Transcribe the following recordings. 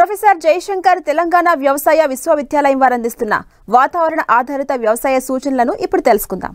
Professor Jayashankar Telangana వ్యవసాయ విశ్వవిద్యాలయం వారు అందిస్తున్న వాతావరణ ఆధారిత వ్యవసాయ సూచనలను ఇప్పుడు తెలుసుకుందాం.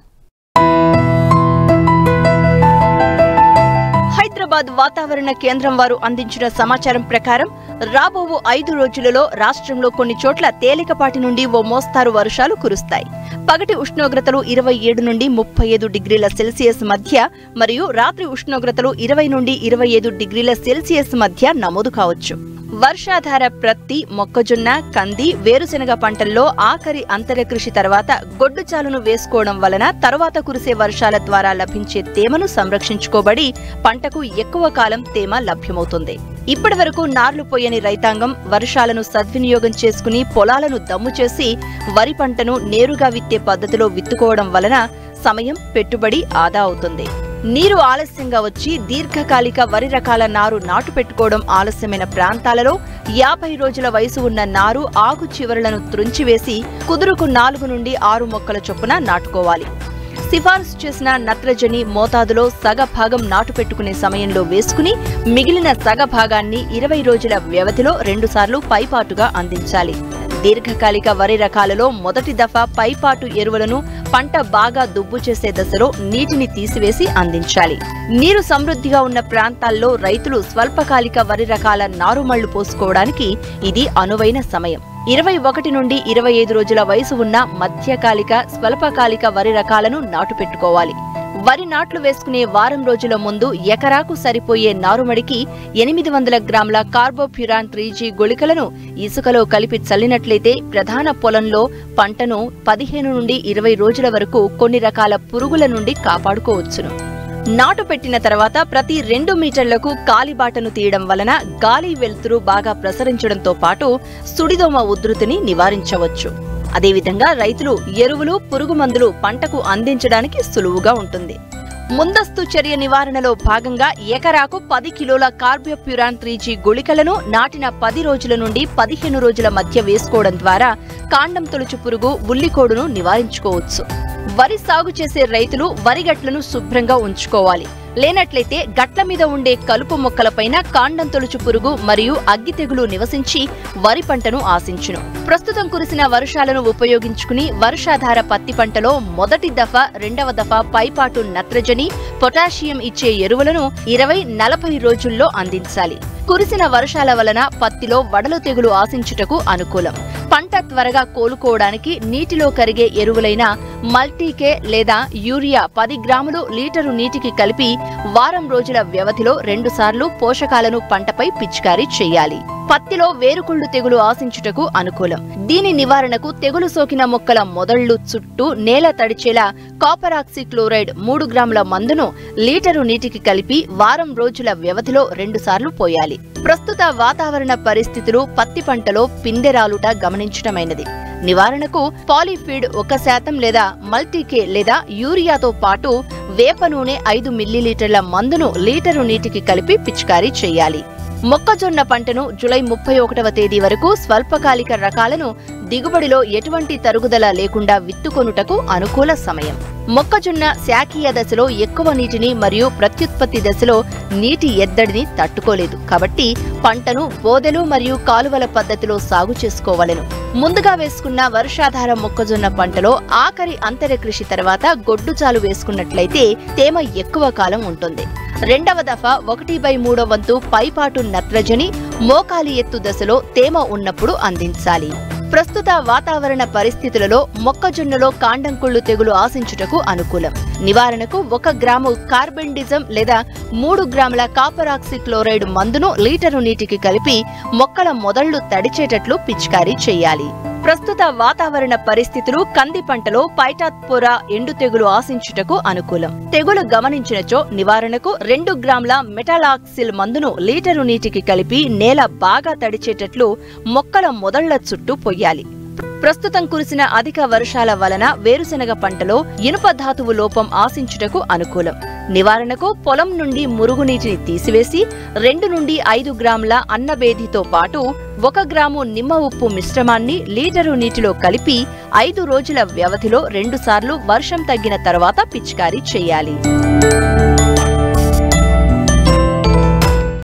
హైదరాబాద్ వాతావరణ కేంద్రం వారు అందించిన సమాచారం ప్రకారం రాబో 5 రోజులలో రాష్ట్రంలో కొన్ని చోట్ల తేలికపాటి నుండి ఓ మోస్తారు వర్షాలు కురుస్తాయి. పగటి ఉష్ణోగ్రతలు 27 నుండి 35 డిగ్రీల సెల్సియస్ మధ్య మరియు రాత్రి ఉష్ణోగ్రతలు 20 నుండి 25 డిగ్రీల సెల్సియస్ మధ్య నమోదు కావచ్చు. వర్షాధార ప్రత్తి, మొక్కజొన్న, కంది, వేరుశెనగ పంటల్లో ఆఖరి అంతర కృషి తర్వాత గొడ్డుచాలును వేసుకోవడం వలన తరువాత కురిసే వర్షాల ద్వారా లభించే తేమను సంరక్షించుకోబడి పంటకు ఎక్కువ కాలం తేమ లభ్యమవుతుంది. ఇప్పటి వరకు నార్లు పోయని రైతాంగం వర్షాలను సద్వినియోగం చేసుకుని పొలాలను దమ్ము చేసి వరి పంటను నేరుగా విత్తే పద్ధతిలో విత్తుకోవడం వలన సమయం, పెట్టుబడి ఆదా అవుతుంది. నీరు ఆలస్యంగా వచ్చి దీర్ఘకాలిక వరి రకాల నారు నాటు పెట్టుకోవడం ఆలస్యమైన ప్రాంతాలలో 50 రోజుల వయసు ఉన్న నారు ఆకు చివరలను త్రుంచివేసి కుదురుకు 4 నుండి 6 మొక్కల చొప్పున నాటుకోవాలి. సిఫారసు చేసిన నత్రజని మోతాదులో సగ భాగం నాటు పెట్టుకునే సమయంలో వేసుకుని మిగిలిన సగ భాగాన్ని 20 రోజుల వ్యవధిలో 2 సార్లు పైపాటుగా అందించాలి. దీర్ఘకాలిక వరి రకాలలో మొదటి దఫా పైపాటు ఎరువులను పంట బాగా దుబ్బు చేసే దశలో నీటిని తీసివేసి అందించాలి. నీరు సమృద్ధిగా ఉన్న ప్రాంతాల్లో రైతులు స్వల్పకాలిక వరి రకాల నారుమళ్లు పోసుకోవడానికి ఇది అనువైన సమయం. 21 నుండి 25 రోజుల వయసు ఉన్న మధ్యకాలిక, స్వల్పకాలిక వరి రకాలను నాటు పెట్టుకోవాలి. వరి నాట్లు వేసుకునే వారం రోజుల ముందు ఎకరాకు సరిపోయే నారుమడికి 800 గ్రాముల కార్బోఫ్యూరాన్ 3G గుళికలను ఇసుకలో కలిపి చల్లినట్లయితే ప్రధాన పొలంలో పంటను 15 నుండి 20 రోజుల వరకు కొన్ని రకాల పురుగుల నుండి కాపాడుకోవచ్చును. నాటు పెట్టిన తర్వాత ప్రతి 2 మీటర్లకు కాలిబాటను తీయడం వలన గాలి వెలుతురు బాగా ప్రసరించడంతో పాటు సుడిదోమ ఉధృతిని నివారించవచ్చు. అదేవిధంగా రైతులు ఎరువులు, పురుగు మందులు పంటకు అందించడానికి సులువుగా ఉంటుంది. ముందస్తు చర్య నివారణలో భాగంగా ఎకరాకు 10 కిలోల కార్బోఫ్యూరాన్ 3G గుళికలను నాటిన 10 రోజుల నుండి 15 రోజుల మధ్య వేసుకోవడం ద్వారా కాండం తొలుచు పురుగు, ఉల్లికోడును నివారించుకోవచ్చు. వరి సాగు చేసే రైతులు వరిగట్లను శుభ్రంగా ఉంచుకోవాలి. లేనట్లయితే గట్ల మీద ఉండే కలుపు మొక్కలపైన కాండం తొలుచు పురుగు మరియు అగ్గి తెగులు నివసించి వరి పంటను ఆశించును. ప్రస్తుతం కురిసిన వర్షాలను ఉపయోగించుకుని వర్షాధార పత్తి పంటలో మొదటి దఫా, రెండవ దఫా పైపాటు నత్రజని, పొటాషియం ఇచ్చే ఎరువులను 20-40 రోజుల్లో అందించాలి. కురిసిన వర్షాల వలన పత్తిలో వడలు తెగులు ఆశించుటకు అనుకూలం. పంట త్వరగా కోలుకోవడానికి నీటిలో కరిగే ఎరువులైన మల్టీకే లేదా యూరియా 10 గ్రాములు లీటరు నీటికి కలిపి వారం రోజుల వ్యవధిలో 2 సార్లు పోషకాలను పంటపై పిచికారీ చేయాలి. పత్తిలో వేరుకుళ్ళు తెగులు ఆశించుటకు అనుకూలం. దీని నివారణకు తెగులు సోకిన మొక్కల మొదళ్లు చుట్టూ నేల తడిచేలా కాపర్ ఆక్సీ క్లోరైడ్ 3 గ్రాముల మందును లీటరు నీటికి కలిపి వారం రోజుల వ్యవధిలో 2 సార్లు పోయాలి. ప్రస్తుత వాతావరణ పరిస్థితులు పత్తి పంటలో పిందెరాలుట గమనించడమైనది. నివారణకు పాలీఫీడ్ 1% లేదా మల్టీకే లేదా యూరియాతో పాటు వేప నూనె 5 మిల్లీలీటర్ల మందును లీటరు నీటికి కలిపి పిచికారీ చేయాలి. మొక్కజొన్న పంటను జూలై 31వ తేదీ వరకు స్వల్పకాలిక రకాలను దిగుబడిలో ఎటువంటి తరుగుదల లేకుండా విత్తుకొనుటకు అనుకూల సమయం. మొక్కజొన్న శాఖీయ దశలో ఎక్కువ నీటిని మరియు ప్రత్యుత్పత్తి దశలో నీటి ఎద్దడిని తట్టుకోలేదు. కాబట్టి పంటను బోదెలు మరియు కాలువల పద్ధతిలో సాగు చేసుకోవలెను. ముందుగా వేసుకున్న వర్షాధార మొక్కజొన్న పంటలో ఆఖరి అంతర కృషి తర్వాత గొడ్డుచాలు వేసుకున్నట్లయితే తేమ ఎక్కువ కాలం ఉంటుంది. రెండవ దఫా 1/3 వంతు పైపాటు నత్రజని మోకాలి ఎత్తు దశలో తేమ ఉన్నప్పుడు అందించాలి. ప్రస్తుత వాతావరణ పరిస్థితులలో మొక్కజొన్నలో కాండంకుళ్ళు తెగులు ఆశించుటకు అనుకూలం. నివారణకు 1 గ్రాము కార్బెండిజం లేదా 3 గ్రాముల కాపర్ ఆక్సీ క్లోరైడ్ మందును లీటరు నీటికి కలిపి మొక్కల మొదళ్లు తడిచేటట్లు పిచికారీ చేయాలి. ప్రస్తుత వాతావరణ పరిస్థితులు కంది పంటలో పైటాత్పోరా ఎండు తెగులు ఆశించుటకు అనుకూలం. తెగులు గమనించినచో నివారణకు 2 గ్రాముల మెటాలాక్సిల్ మందును లీటరు నీటికి కలిపి నేల బాగా తడిచేటట్లు మొక్కల మొదళ్ల చుట్టూ పొయ్యాలి. ప్రస్తుతం కురిసిన అధిక వర్షాల వలన వేరుశెనగ పంటలో ఇనుప ధాతువు లోపం ఆశించుటకు అనుకూలం. నివారణకు పొలం నుండి మురుగునీటిని తీసివేసి 2 నుండి 5 గ్రాముల అన్నబేధితో పాటు 1 గ్రాము నిమ్మ ఉప్పు మిశ్రమాన్ని లీటరు నీటిలో కలిపి 5 రోజుల వ్యవధిలో 2 సార్లు వర్షం తగ్గిన తర్వాత పిచికారీ చేయాలి.